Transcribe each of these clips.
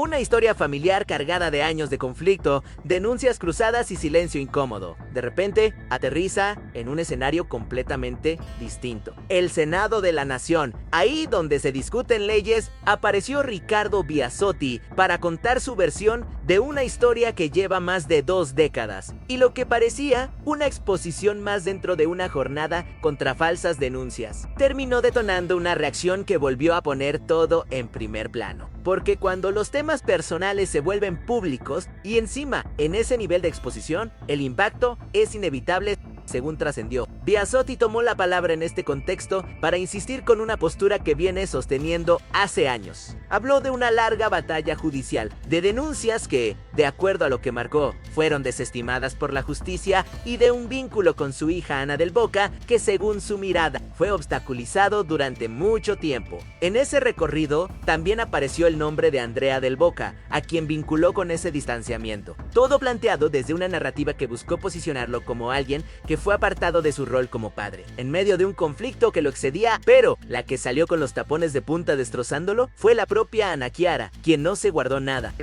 Una historia familiar cargada de años de conflicto, denuncias cruzadas y silencio incómodo. De repente, aterriza en un escenario completamente distinto. El Senado de la Nación. Ahí donde se discuten leyes, apareció Ricardo Biasotti para contar su versión de una historia que lleva más de 2 décadas. Y lo que parecía una exposición más dentro de una jornada contra falsas denuncias. Terminó detonando una reacción que volvió a poner todo en primer plano. Porque cuando los temas personales se vuelven públicos y encima en ese nivel de exposición, el impacto es inevitable, según trascendió. Biasotti tomó la palabra en este contexto para insistir con una postura que viene sosteniendo hace años. Habló de una larga batalla judicial, de denuncias que, de acuerdo a lo que marcó, fueron desestimadas por la justicia y de un vínculo con su hija Ana del Boca que, según su mirada, fue obstaculizado durante mucho tiempo. En ese recorrido también apareció el nombre de Andrea del Boca, a quien vinculó con ese distanciamiento. Todo planteado desde una narrativa que buscó posicionarlo como alguien que fue apartado de su rol como padre, en medio de un conflicto que lo excedía, pero la que salió con los tapones de punta destrozándolo fue la propia Ana Chiara, quien no se guardó nada.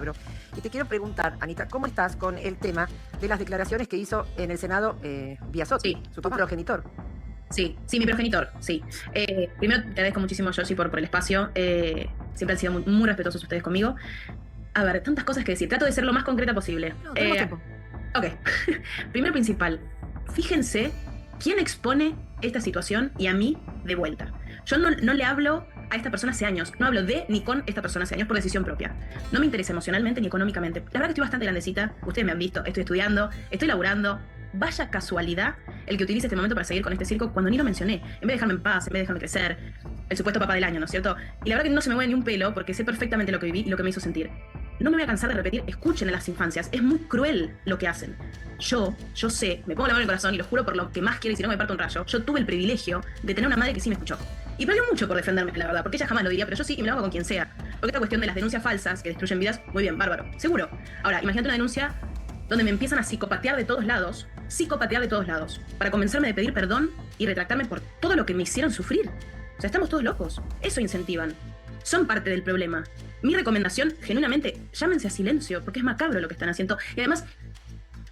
Y te quiero preguntar, Anita, ¿cómo estás con el tema de las declaraciones que hizo en el Senado Biasotti, Sí, su progenitor? Sí, mi progenitor, sí. Primero te agradezco muchísimo, Yoshi, por el espacio. Siempre han sido muy respetuosos ustedes conmigo. A ver, tantas cosas que decir. Trato de ser lo más concreta posible. No, tenemos tiempo. Ok. Primero principal, fíjense quién expone esta situación y a mí de vuelta. Yo no le hablo a esta persona hace años. No hablo de ni con esta persona hace años por decisión propia. No me interesa emocionalmente ni económicamente. La verdad que estoy bastante grandecita. Ustedes me han visto. Estoy estudiando. Estoy laburando. Vaya casualidad el que utilice este momento para seguir con este circo cuando ni lo mencioné. En vez de dejarme en paz, en vez de dejarme crecer. El supuesto papá del año, ¿no es cierto? Y la verdad que no se me mueve ni un pelo porque sé perfectamente lo que viví y lo que me hizo sentir. No me voy a cansar de repetir, escuchen a las infancias. Es muy cruel lo que hacen. Yo sé, me pongo la mano en el corazón y lo juro por lo que más quiero y si no me parto un rayo. Yo tuve el privilegio de tener una madre que sí me escuchó. Y perdió mucho por defenderme, la verdad, porque ella jamás lo diría, pero yo sí y me lo hago con quien sea. Porque esta cuestión de las denuncias falsas que destruyen vidas, muy bien, bárbaro, seguro. Ahora, imagínate una denuncia donde me empiezan a psicopatear de todos lados, para convencerme de pedir perdón y retractarme por todo lo que me hicieron sufrir. O sea, estamos todos locos. Eso incentivan. Son parte del problema. Mi recomendación, genuinamente, llámense a silencio, porque es macabro lo que están haciendo. Y además,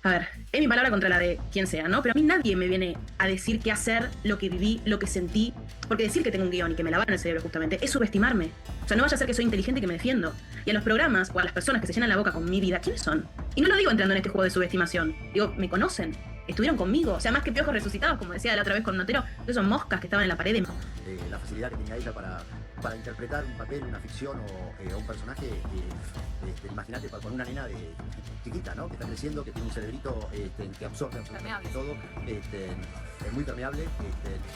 a ver, es mi palabra contra la de quien sea, ¿no? Pero a mí nadie me viene a decir qué hacer, lo que viví, lo que sentí. Porque decir que tengo un guión y que me lavaron el cerebro justamente es subestimarme. O sea, no vaya a ser que soy inteligente y que me defiendo. Y a los programas o a las personas que se llenan la boca con mi vida, ¿quiénes son? Y no lo digo entrando en este juego de subestimación. Digo, ¿me conocen? ¿Estuvieron conmigo? O sea, más que piojos resucitados, como decía la otra vez con Notero, esos moscas que estaban en la pared. La facilidad que tenía ella para interpretar un papel, una ficción o un personaje, imagínate, con una nena chiquita, ¿no? Que está creciendo, que tiene un cerebrito que absorbe absolutamente todo, es muy permeable,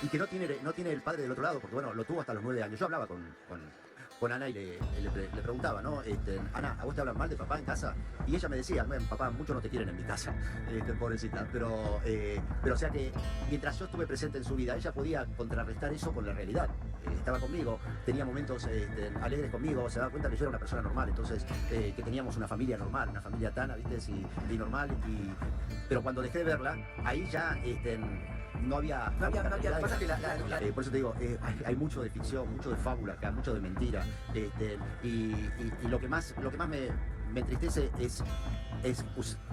y que no tiene el padre del otro lado, porque bueno, lo tuvo hasta los 9 años. Yo hablaba con Ana y le preguntaba, ¿no? Ana, ¿a vos te hablan mal de papá en casa? Y ella me decía, papá, muchos no te quieren en mi casa, pobrecita. Pero o sea que mientras yo estuve presente en su vida, ella podía contrarrestar eso con la realidad. Estaba conmigo, tenía momentos alegres conmigo, se daba cuenta que yo era una persona normal, entonces que teníamos una familia normal, una familia tana, ¿viste? Y normal. Pero cuando dejé de verla, ahí ya no había pasa que por eso te digo, hay mucho de ficción, mucho de fábula acá, mucho de mentira, y lo que más me entristece es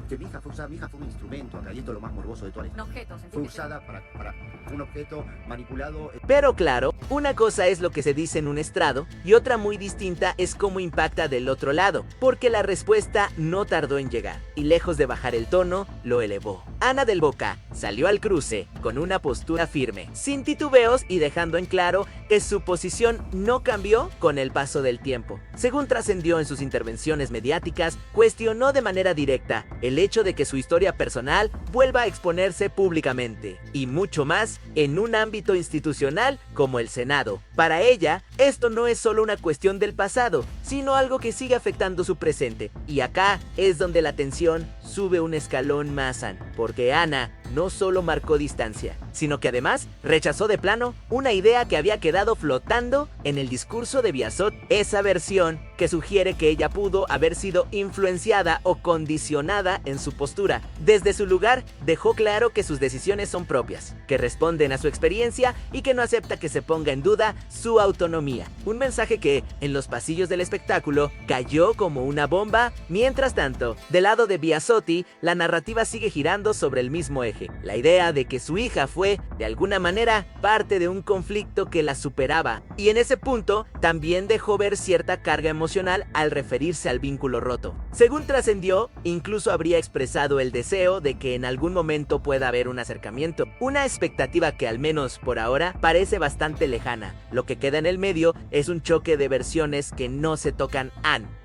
que mi hija fue un instrumento acá, y esto es lo más morboso de toda la historia. Fue usada para un objeto manipulado. Pero claro, una cosa es lo que se dice en un estrado y otra muy distinta es cómo impacta del otro lado, porque la respuesta no tardó en llegar y lejos de bajar el tono, lo elevó. Ana del Boca salió al cruce con una postura firme, sin titubeos y dejando en claro que su posición no cambió con el paso del tiempo. Según trascendió en sus intervenciones mediáticas, cuestionó de manera directa el hecho de que su historia personal vuelva a exponerse públicamente, y mucho más en un ámbito institucional como el Senado. Para ella, esto no es solo una cuestión del pasado, sino algo que sigue afectando su presente. Y acá es donde la tensión sube un escalón más, porque Ana no solo marcó distancia, sino que además rechazó de plano una idea que había quedado flotando en el discurso de Biasot, esa versión que sugiere que ella pudo haber sido influenciada o condicionada en su postura. Desde su lugar, dejó claro que sus decisiones son propias, que responden a su experiencia y que no acepta que se ponga en duda su autonomía. Un mensaje que, en los pasillos del espectáculo, cayó como una bomba. Mientras tanto, del lado de Biasotti, la narrativa sigue girando sobre el mismo eje. La idea de que su hija fue, de alguna manera, parte de un conflicto que la superaba. Y en ese punto, también dejó ver cierta carga emocional al referirse al vínculo roto. Según trascendió, incluso habría expresado el deseo de que en algún momento pueda haber un acercamiento. Una expectativa que al menos por ahora parece bastante lejana. Lo que queda en el medio es un choque de versiones que no se tocan.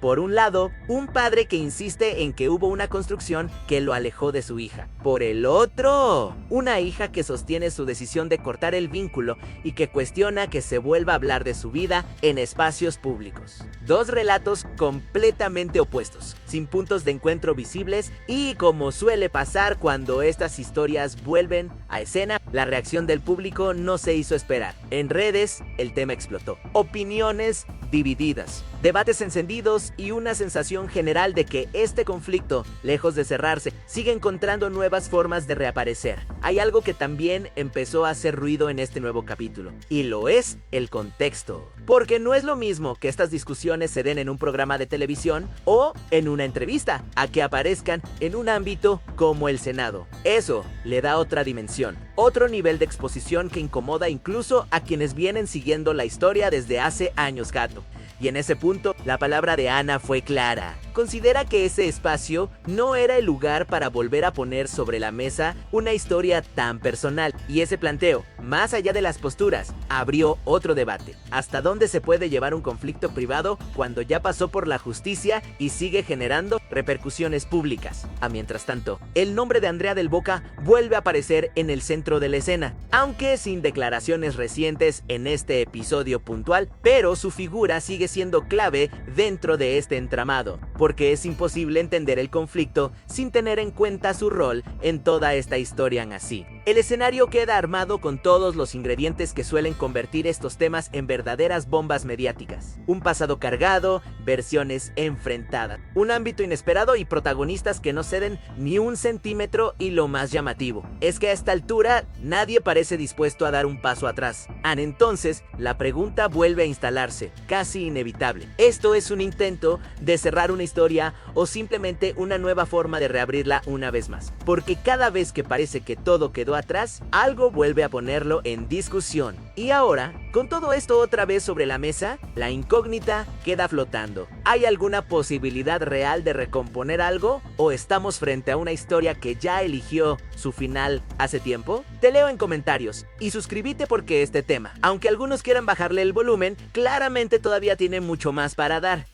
Por un lado, un padre que insiste en que hubo una construcción que lo alejó de su hija. Por el otro, una hija que sostiene su decisión de cortar el vínculo y que cuestiona que se vuelva a hablar de su vida en espacios públicos. Dos relatos completamente opuestos, sin puntos de encuentro visibles y, como suele pasar cuando estas historias vuelven a escena, la reacción del público no se hizo esperar. En redes, el tema explotó. Opiniones divididas, debates encendidos y una sensación general de que este conflicto, lejos de cerrarse, sigue encontrando nuevas formas de reaparecer. Hay algo que también empezó a hacer ruido en este nuevo capítulo, y lo es el contexto. Porque no es lo mismo que estas discusiones se den en un programa de televisión o en una entrevista, a que aparezcan en un ámbito como el Senado. Eso le da otra dimensión, otro nivel de exposición que incomoda incluso a quienes vienen siguiendo la historia desde hace años gato. Y en ese punto, la palabra de Ana fue clara. Considera que ese espacio no era el lugar para volver a poner sobre la mesa una historia tan personal. Y ese planteo, más allá de las posturas, abrió otro debate. ¿Hasta dónde se puede llevar un conflicto privado cuando ya pasó por la justicia y sigue generando repercusiones públicas? Mientras tanto, el nombre de Andrea del Boca vuelve a aparecer en el centro de la escena, aunque sin declaraciones recientes en este episodio puntual, pero su figura sigue siendo clave dentro de este entramado, porque es imposible entender el conflicto sin tener en cuenta su rol en toda esta historia en así. El escenario queda armado con todos los ingredientes que suelen convertir estos temas en verdaderas bombas mediáticas. Un pasado cargado, versiones enfrentadas, un ámbito inesperado y protagonistas que no ceden ni un centímetro, y lo más llamativo es que a esta altura nadie parece dispuesto a dar un paso atrás. Entonces, la pregunta vuelve a instalarse, casi inevitable. ¿Esto es un intento de cerrar una historia o simplemente una nueva forma de reabrirla una vez más? Porque cada vez que parece que todo quedó atrás, algo vuelve a ponerlo en discusión. Y ahora, con todo esto otra vez sobre la mesa, la incógnita queda flotando. ¿Hay alguna posibilidad real de recomponer algo? ¿O estamos frente a una historia que ya eligió su final hace tiempo? Te leo en comentarios y suscríbete porque este tema, aunque algunos quieran bajarle el volumen, claramente todavía tiene mucho más para dar.